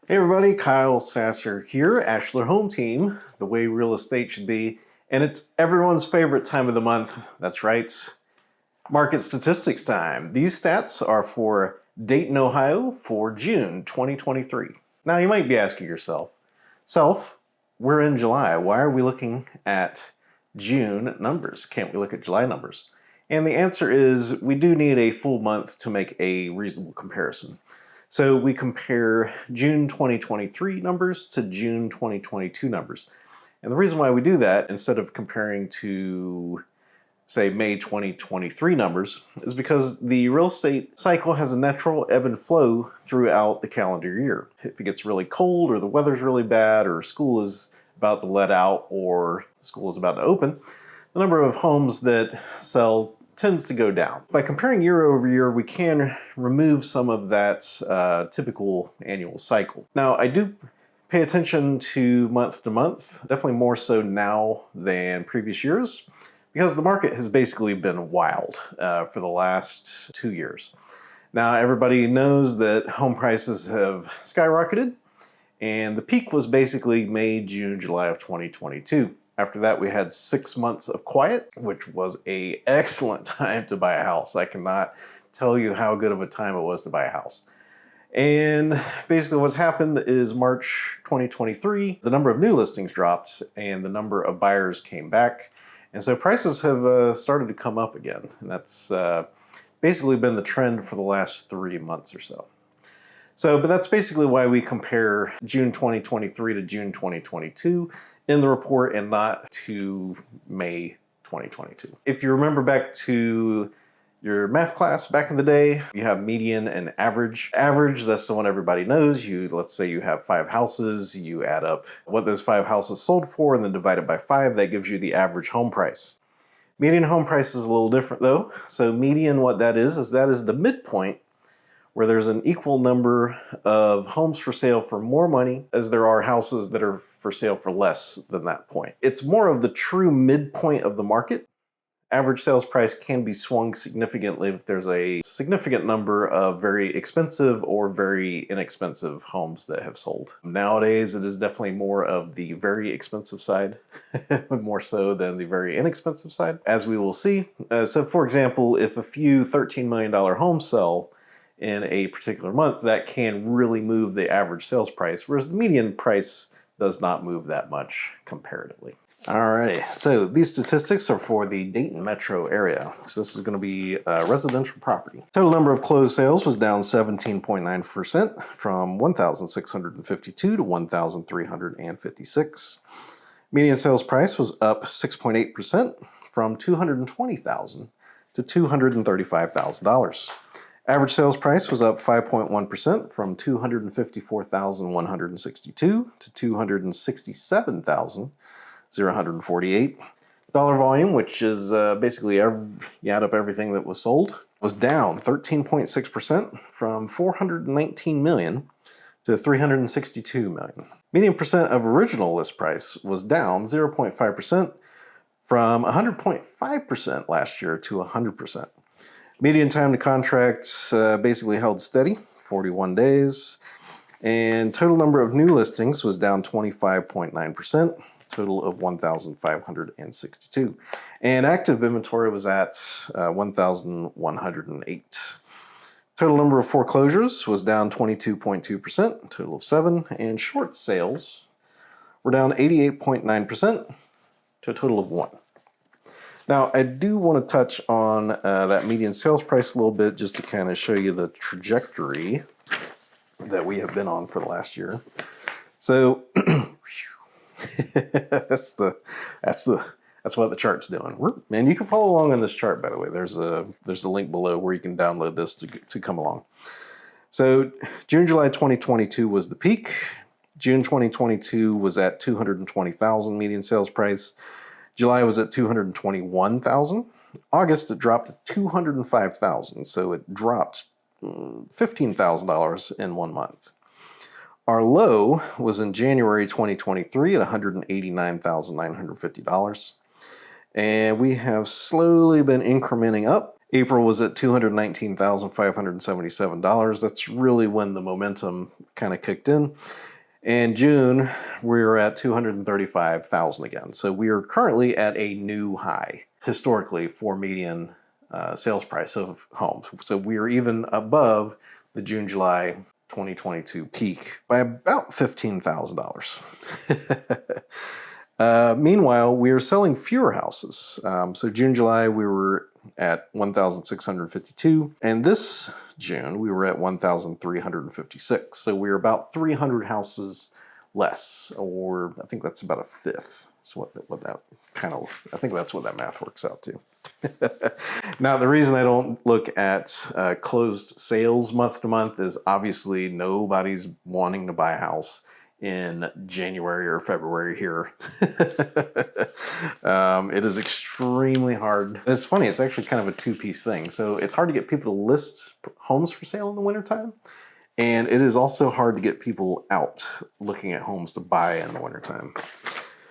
Hey everybody, Kyle Sasser here, Ashler Home Team, the way real estate should be, and it's everyone's favorite time of the month. That's right, market statistics time. These stats are for Dayton, Ohio for June 2023. Now you might be asking yourself, we're in July, why are we looking at June numbers? Can't we look at July numbers? And the answer is we do need a full month to make a reasonable comparison. So we compare June 2023 numbers to June 2022 numbers. And the reason why we do that, instead of comparing to, say, May 2023 numbers, is because the real estate cycle has a natural ebb and flow throughout the calendar year. If it gets really cold, or the weather's really bad, or school is about to let out, or school is about to open, the number of homes that sell tends to go down. By comparing year over year, we can remove some of that typical annual cycle. Now, I do pay attention to month, definitely more so now than previous years, because the market has basically been wild for the last 2 years. Now, everybody knows that home prices have skyrocketed, and the peak was basically May, June, July of 2022. After that, we had 6 months of quiet, which was an excellent time to buy a house. I cannot tell you how good of a time it was to buy a house. And basically what's happened is March 2023, the number of new listings dropped and the number of buyers came back. And so prices have started to come up again. And that's basically been the trend for the last 3 months or so. But that's basically why we compare June 2023 to June 2022 in the report and not to May 2022. If you remember back to your math class back in the day, you have median and average. Average, that's the one everybody knows. Let's say you have 5 houses, you add up what those 5 houses sold for and then divide it by 5, that gives you the average home price. Median home price is a little different though. So median, what that is the midpoint where there's an equal number of homes for sale for more money as there are houses that are for sale for less than that point. It's more of the true midpoint of the market. Average sales price can be swung significantly if there's a significant number of very expensive or very inexpensive homes that have sold. Nowadays, it is definitely more of the very expensive side, more so than the very inexpensive side, as we will see. So for example, if a few $13 million homes sell in a particular month, that can really move the average sales price, whereas the median price does not move that much comparatively. Alrighty, so these statistics are for the Dayton Metro area. So this is going to be a residential property. Total number of closed sales was down 17.9% from 1,652 to 1,356. Median sales price was up 6.8% from $220,000 to $235,000. Average sales price was up 5.1% from $254,162 to $267,048. Dollar volume, which is basically you add up everything that was sold, was down 13.6% from $419 million to $362 million. Median percent of original list price was down 0.5% from 100.5% last year to 100%. Median time to contracts basically held steady, 41 days. And total number of new listings was down 25.9%, total of 1,562. And active inventory was at 1,108. Total number of foreclosures was down 22.2%, total of 7. And short sales were down 88.9% to a total of 1. Now, I do want to touch on that median sales price a little bit just to kind of show you the trajectory that we have been on for the last year. So that's what the chart's doing. And you can follow along on this chart, by the way. There's a link below where you can download this to come along. So June, July 2022 was the peak. June 2022 was at 220,000 median sales price. July was at 221,000. August, it dropped to 205,000. So it dropped $15,000 in 1 month. Our low was in January 2023 at $189,950. And we have slowly been incrementing up. April was at $219,577. That's really when the momentum kind of kicked in. And June, we're at $235,000 again. So we are currently at a new high historically for median sales price of homes. So we are even above the June, July 2022 peak by about $15,000. Meanwhile, we are selling fewer houses. So June, July, we were at 1,652. And this June, we were at 1,356. So we're about 300 houses less, or I think that's about a fifth. So what that kind of, I think that's what that math works out to. Now, the reason I don't look at closed sales month to month is obviously nobody's wanting to buy a house in January or February here. It is extremely hard. It's funny, it's actually kind of a two-piece thing. So it's hard to get people to list homes for sale in the wintertime. And it is also hard to get people out looking at homes to buy in the wintertime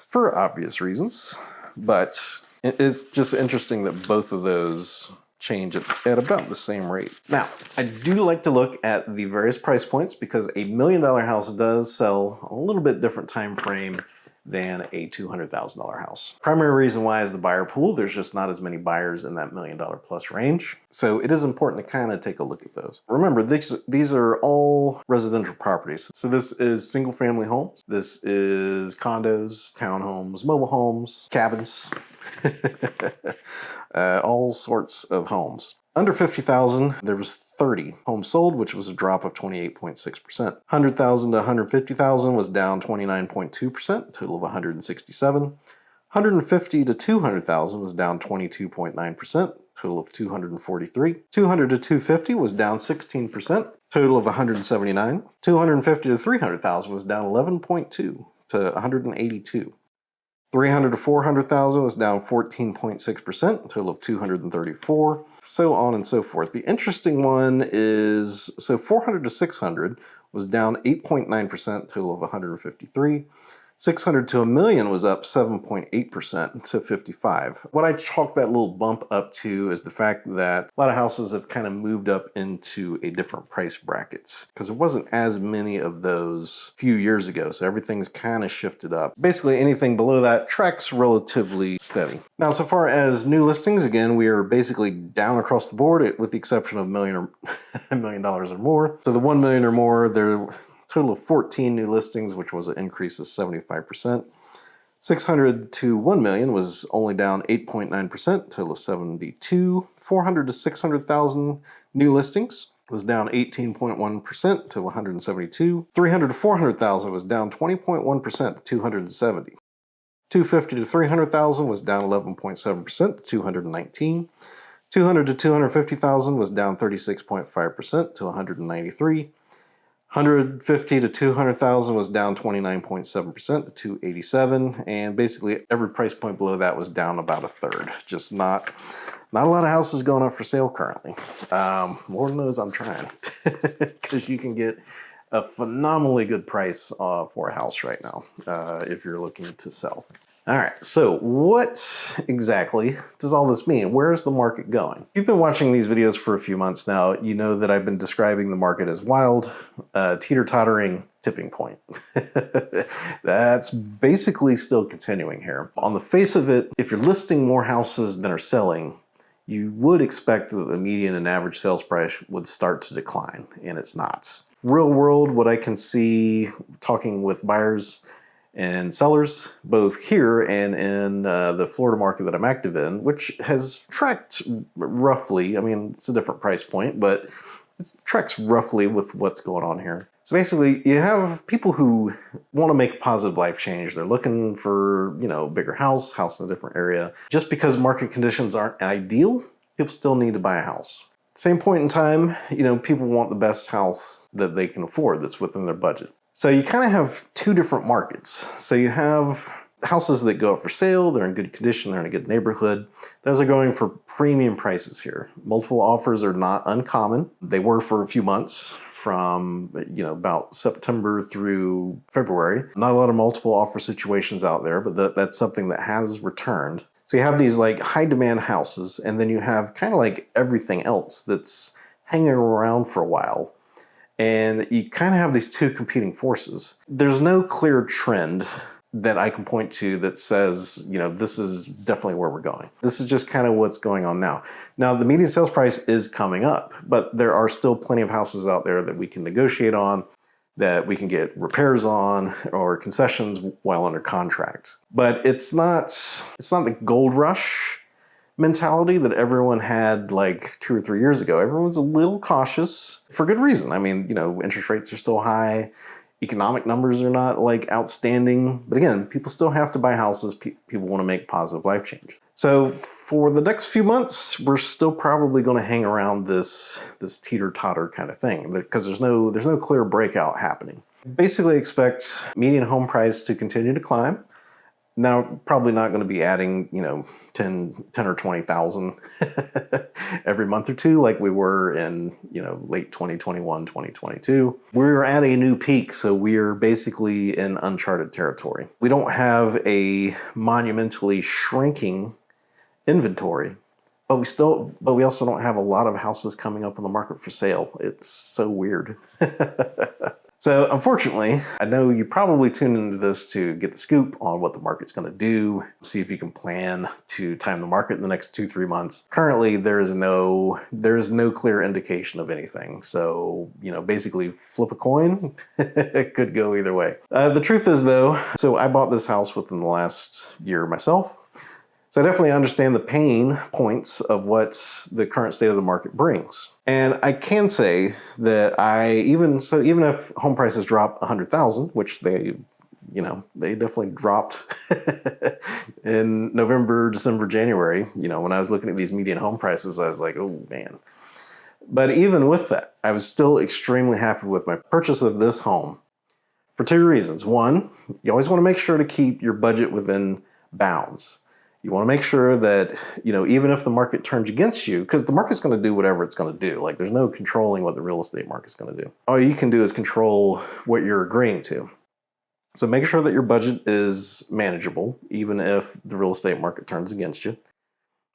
for obvious reasons. But it's just interesting that both of those change at about the same rate. Now, I do like to look at the various price points because $1 million house does sell a little bit different time frame than a $200,000 house. Primary reason why is the buyer pool. There's just not as many buyers in that $1 million plus range. So it is important to kind of take a look at those. Remember, these are all residential properties. So this is single family homes. This is condos, townhomes, mobile homes, cabins, all sorts of homes. Under 50,000, there was 30 homes sold, which was a drop of 28.6%. 100,000 to 150,000 was down 29.2%, total of 167. 150 to 200,000 was down 22.9%, total of 243. 200 to 250 was down 16%, total of 179. 250 to 300,000 was down 11.2 to 182. 300 to 400,000 was down 14.6%, a total of 234, so on and so forth. The interesting one is, so 400 to 600 was down 8.9%, total of 153. 600 to a million was up 7.8% to 55. What I chalk that little bump up to is the fact that a lot of houses have kind of moved up into a different price brackets because there wasn't as many of those a few years ago. So everything's kind of shifted up. Basically anything below that tracks relatively steady. Now, so far as new listings, again, we are basically down across the board with the exception of $1 million or more. So the 1 million or more, they're total of 14 new listings, which was an increase of 75%. 600 to 1 million was only down 8.9%, total of 72. 400 to 600,000 new listings was down 18.1% to 172. 300 to 400,000 was down 20.1% to 270. 250 to 300,000 was down 11.7% to 219. 200 to 250,000 was down 36.5% to 193. 150 to 200,000 was down 29.7% to 287, and basically every price point below that was down about a third. Just not a lot of houses going up for sale currently. Lord knows I'm trying, because you can get a phenomenally good price for a house right now if you're looking to sell. All right, so what exactly does all this mean? Where is the market going? If you've been watching these videos for a few months now, you know that I've been describing the market as wild, teeter-tottering tipping point. That's basically still continuing here. On the face of it, if you're listing more houses than are selling, you would expect that the median and average sales price would start to decline, and it's not. Real world, what I can see talking with buyers and sellers, both here and in the Florida market that I'm active in, which has tracked roughly, I mean, it's a different price point, but it tracks roughly with what's going on here. So basically, you have people who want to make a positive life change. They're looking for, you know, a bigger house in a different area. Just because market conditions aren't ideal, people still need to buy a house. Same point in time, you know, people want the best house that they can afford that's within their budget. So you kind of have two different markets. So you have houses that go up for sale, they're in good condition, they're in a good neighborhood. Those are going for premium prices here. Multiple offers are not uncommon. They were for a few months from, you know, about September through February. Not a lot of multiple offer situations out there, but that's something that has returned. So you have these like high demand houses, and then you have kind of like everything else that's hanging around for a while. And you kind of have these two competing forces. There's no clear trend that I can point to that says, you know, this is definitely where we're going. This is just kind of what's going on now. Now, the median sales price is coming up, but there are still plenty of houses out there that we can negotiate on, that we can get repairs on or concessions while under contract. But it's not the gold rush mentality that everyone had like 2 or 3 years ago. Everyone's a little cautious for good reason. I mean, you know, interest rates are still high. Economic numbers are not like outstanding. But again, people still have to buy houses. People want to make positive life change. So for the next few months, we're still probably going to hang around this teeter-totter kind of thing because there's no clear breakout happening. Basically expect median home price to continue to climb. Now, probably not going to be adding, you know, 10 or 20,000 every month or two like we were in, you know, late 2021, 2022. We're at a new peak, so we're basically in uncharted territory. We don't have a monumentally shrinking inventory, but we also don't have a lot of houses coming up on the market for sale. It's so weird. So unfortunately, I know you probably tuned into this to get the scoop on what the market's going to do, see if you can plan to time the market in the next 2-3 months. Currently, there is no clear indication of anything. So, you know, basically flip a coin. It could go either way. The truth is though, so I bought this house within the last year myself. So I definitely understand the pain points of what the current state of the market brings. And I can say that even if home prices drop 100,000, which they definitely dropped in November, December, January, you know, when I was looking at these median home prices, I was like, oh man. But even with that, I was still extremely happy with my purchase of this home for 2 reasons. One, you always want to make sure to keep your budget within bounds. You want to make sure that, you know, even if the market turns against you, because the market's going to do whatever it's going to do. Like, there's no controlling what the real estate market's going to do. All you can do is control what you're agreeing to. So make sure that your budget is manageable, even if the real estate market turns against you.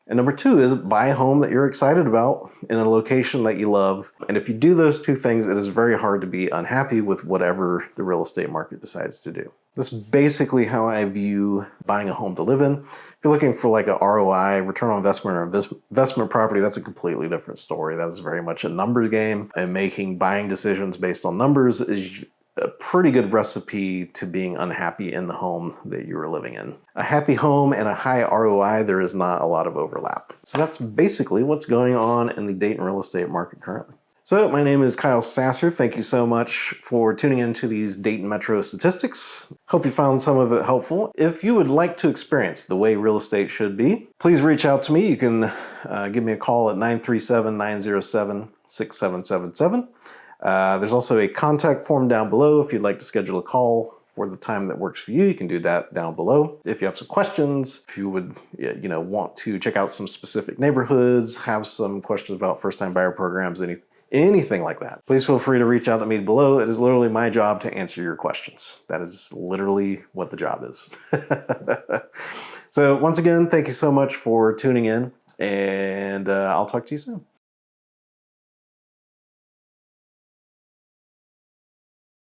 And number 2 is buy a home that you're excited about in a location that you love. And if you do those 2 things, it is very hard to be unhappy with whatever the real estate market decides to do. That's basically how I view buying a home to live in. If you're looking for like a ROI, return on investment, or investment property, that's a completely different story. That is very much a numbers game, and making buying decisions based on numbers is a pretty good recipe to being unhappy in the home that you are living in. A happy home and a high ROI, there is not a lot of overlap. So that's basically what's going on in the Dayton real estate market currently. So my name is Kyle Sasser. Thank you so much for tuning into these Dayton Metro statistics. Hope you found some of it helpful. If you would like to experience the way real estate should be, please reach out to me. You can give me a call at 937-907-6777. There's also a contact form down below if you'd like to schedule a call for the time that works for you. You can do that down below. If you have some questions, if you would want to check out some specific neighborhoods, have some questions about first-time buyer programs, anything like that, please feel free to reach out to me below. It is literally my job to answer your questions. That is literally what the job is. So once again, thank you so much for tuning in, and I'll talk to you soon.